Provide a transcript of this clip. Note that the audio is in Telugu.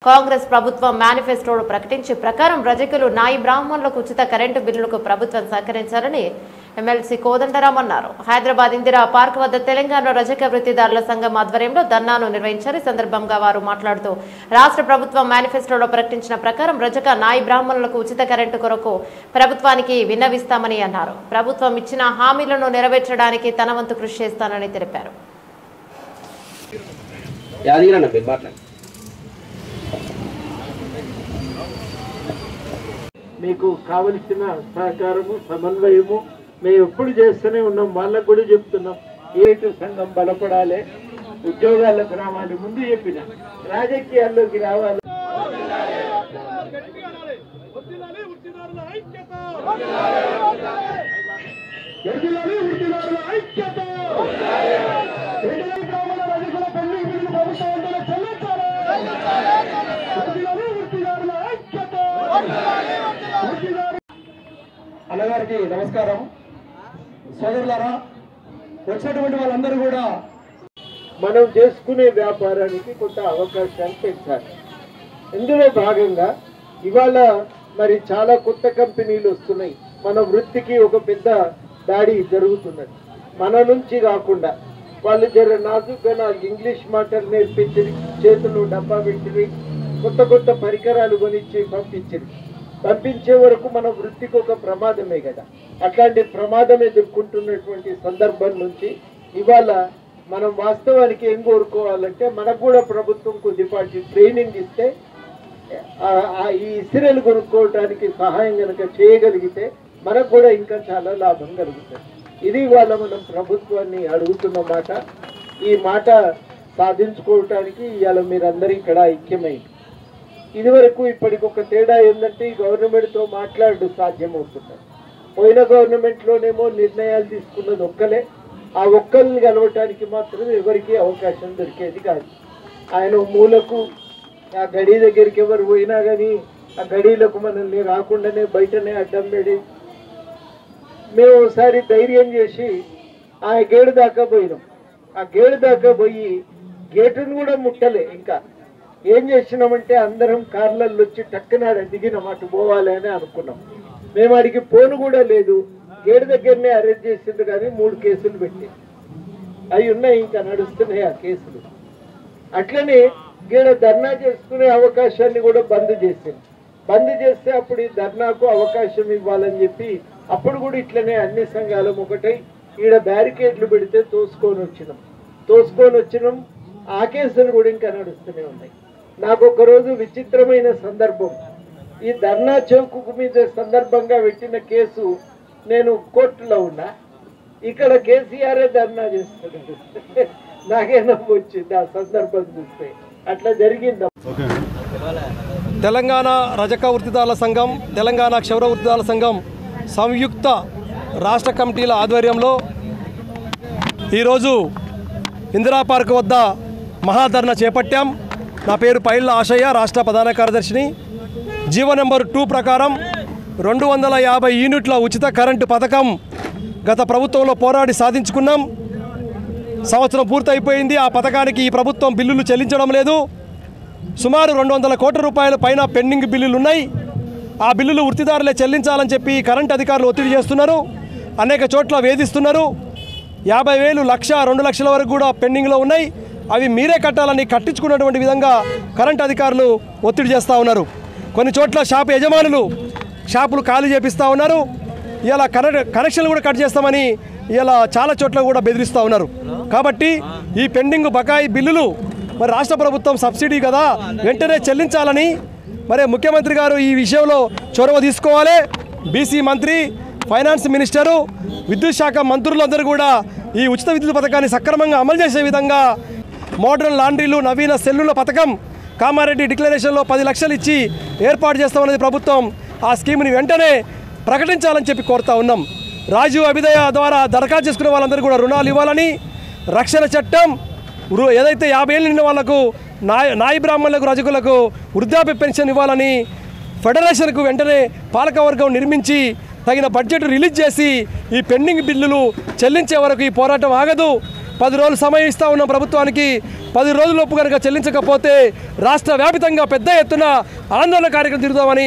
కాంగ్రెస్ ప్రభుత్వం మేనిఫెస్టోలో ప్రకటించి ప్రకారం రజకులు నాయి బ్రాహ్మణులకు ఉచిత కరెంటు బిల్లులకు ప్రభుత్వం సహకరించాలని ఎమ్మెల్సీ కోదండరాం అన్నారు. హైదరాబాద్ ఇందిరా పార్క్ వద్ద తెలంగాణ రజక వృత్తిదారుల సంఘం ఆధ్వర్యంలో ధర్నాను నిర్వహించారు. ఈ సందర్భంగా వారు మాట్లాడుతూ రాష్ట్ర ప్రభుత్వం మేనిఫెస్టోలో ప్రకటించిన ప్రకారం రజక నాయి బ్రాహ్మణులకు ఉచిత కరెంటు కొరకు ప్రభుత్వానికి విన్నవిస్తామని అన్నారు. ప్రభుత్వం ఇచ్చిన హామీలను నెరవేర్చడానికి తన వంతు కృషి చేస్తానని తెలిపారు. మీకు కావలసిన సహకారము సమన్వయము మేము ఎప్పుడు చేస్తూనే ఉన్నాం. వాళ్ళకు కూడా చెప్తున్నాం, ఏటు సంఘం బలపడాలి, ఉద్యోగాలకు రావాలి. ముందు చెప్పిన రాజకీయాల్లోకి రావాలి. అన్నగారికి నమస్కారం. సోదరులారా, వచ్చినటువంటి వాళ్ళందరూ కూడా మనం చేసుకునే వ్యాపారానికి కొంత అవకాశాలు పెంచాలి. ఇందులో భాగంగా ఇవాళ మరి చాలా కొత్త కంపెనీలు వస్తున్నాయి. మన వృత్తికి ఒక పెద్ద దాడి జరుగుతున్నది. మన నుంచి కాకుండా వాళ్ళు జర నాజుగ్గా నాకు ఇంగ్లీష్ మాటలు నేర్పించి చేతులు డబ్బా పెట్టి కొత్త కొత్త పరికరాలు కొనిచ్చి పంపించే వరకు మన వృత్తికి ఒక ప్రమాదమే కదా. అట్లాంటి ప్రమాదం ఎదుర్కొంటున్నటువంటి సందర్భం నుంచి ఇవాళ మనం వాస్తవానికి ఏం కోరుకోవాలంటే మనకు కూడా ప్రభుత్వం కొద్దిపాటి ట్రైనింగ్ ఇస్తే ఈ ఇసిరలు కొనుక్కోవడానికి సహాయం కనుక చేయగలిగితే మనకు కూడా ఇంకా చాలా లాభం కలుగుతుంది. ఇది ఇవాళ మనం ప్రభుత్వాన్ని అడుగుతున్న మాట. ఈ మాట సాధించుకోవటానికి ఇవాళ మీరందరూ ఇక్కడ ఐక్యమైంది. ఇదివరకు ఇప్పటికి ఒక తేడా ఏంటంటే ఈ గవర్నమెంట్తో మాట్లాడడం సాధ్యమవుతున్నారు. పోయిన గవర్నమెంట్లోనేమో నిర్ణయాలు తీసుకున్నది ఒక్కలే. ఆ ఒక్కరిని కలవటానికి మాత్రం ఎవరికి అవకాశం దొరికేది కాదు. ఆయన మూలకు ఆ గడి దగ్గరికి ఎవరు పోయినా కానీ ఆ గడీలకు మనల్ని రాకుండానే బయటనే అడ్డం పెడి మేము ఒకసారి ధైర్యం చేసి ఆ గేడు దాకా పోయినాం. ఆ గేడు దాకా పోయి గేటును కూడా ముట్టలే. ఇంకా ఏం చేసినామంటే అందరం కార్లలో వచ్చి టక్కునాడ దిగినాం, అటు పోవాలి అని అనుకున్నాం. మేము అడిగి పోను కూడా లేదు. గేటు దగ్గరనే అరెస్ట్ చేసింది కానీ 3 కేసులు పెట్టి అవి ఉన్నాయి, ఇంకా నడుస్తున్నాయి ఆ కేసులు. అట్లనే గేడ ధర్నా చేసుకునే అవకాశాన్ని కూడా బంద్ చేసింది. బంద్ చేస్తే అప్పుడు ఈ ధర్నాకు అవకాశం ఇవ్వాలని చెప్పి అప్పుడు కూడా ఇట్లనే అన్ని సంఘాలు ఒకటై ఈడ బ్యారికేడ్లు పెడితే తోసుకొని వచ్చినాం. ఆ కేసులు కూడా ఇంకా నడుస్తూనే ఉన్నాయి. నాకు ఒకరోజు విచిత్రమైన సందర్భం, ఈ ధర్నా చౌక్ మీద సందర్భంగా పెట్టిన కేసు నేను కోర్టులో ఉన్నా, ఇక్కడ కేసీఆర్ ధర్నా చేస్తున్నాడు. నాకే నవ్వు వచ్చింది ఆ సందర్భం చూస్తే. అట్లా జరిగింది. తెలంగాణ రజక వృత్తిదారుల సంఘం, తెలంగాణ క్షౌర వృత్తిదారుల సంఘం సంయుక్త రాష్ట్ర కమిటీల ఆధ్వర్యంలో ఈరోజు ఇందిరా పార్క్ వద్ద మహాధర్నా చేపట్టాం. నా పేరు పైళ్ళ ఆశయ్య, రాష్ట్ర ప్రధాన కార్యదర్శిని. జీవో నెంబర్ 2 ప్రకారం 250 యూనిట్ల ఉచిత కరెంటు పథకం గత ప్రభుత్వంలో పోరాడి సాధించుకున్నాం. సంవత్సరం పూర్తయిపోయింది. ఆ పథకానికి ఈ ప్రభుత్వం బిల్లులు చెల్లించడం లేదు. సుమారు 200 కోట్ల రూపాయల పైన పెండింగ్ బిల్లులు ఉన్నాయి. ఆ బిల్లులు వృత్తిదారులే చెల్లించాలని చెప్పి కరెంటు అధికారులు ఒత్తిడి చేస్తున్నారు. అనేక చోట్ల వేధిస్తున్నారు. 50,000, 1,00,000, 2 లక్షల వరకు కూడా పెండింగ్లో ఉన్నాయి. అవి మీరే కట్టాలని కట్టించుకున్నటువంటి విధంగా కరెంటు అధికారులు ఒత్తిడి చేస్తూ ఉన్నారు. కొన్ని చోట్ల షాపు యజమానులు షాపులు ఖాళీ చేపిస్తూ ఉన్నారు. ఇలా కనెక్షన్లు కూడా కట్ చేస్తామని ఇలా చాలా చోట్ల కూడా బెదిరిస్తూ ఉన్నారు. కాబట్టి ఈ పెండింగ్ బకాయి బిల్లులు మరి రాష్ట్ర ప్రభుత్వం సబ్సిడీ కదా వెంటనే చెల్లించాలని మరి ముఖ్యమంత్రి గారు ఈ విషయంలో చొరవ తీసుకోవాలి. బీసీ మంత్రి, ఫైనాన్స్ మినిస్టరు, విద్యుత్ శాఖ మంత్రులందరూ కూడా ఈ ఉచిత విద్యుత్ పథకాన్ని సక్రమంగా అమలు చేసే విధంగా మోడ్రన్ లాండ్రీలు, నవీన సెల్లుల పథకం కామారెడ్డి డిక్లరేషన్లో 10 లక్షలు ఇచ్చి ఏర్పాటు చేస్తామన్నది ప్రభుత్వం. ఆ స్కీమ్ని వెంటనే ప్రకటించాలని చెప్పి కోరుతా ఉన్నాం. రాజీవ్ అభిదయ ద్వారా దరఖాస్తు చేసుకునే వాళ్ళందరూ కూడా రుణాలు ఇవ్వాలని, రక్షణ చట్టం ఏదైతే 50 ఏళ్ళు నిండిన వాళ్లకు నాయి బ్రాహ్మణులకు, రజకులకు వృద్ధాప్య పెన్షన్ ఇవ్వాలని, ఫెడరేషన్కు వెంటనే పాలకవర్గం నిర్మించి తగిన బడ్జెట్ రిలీజ్ చేసి ఈ పెండింగ్ బిల్లులు చెల్లించే వరకు ఈ పోరాటం ఆగదు. 10 రోజులు సమయం ఇస్తా ఉన్న ప్రభుత్వానికి 10 రోజులలోపు కనుక చెల్లించకపోతే రాష్ట్ర వ్యాప్తంగా పెద్ద ఎత్తున ఆందోళన కార్యక్రమం తిరుగుతామని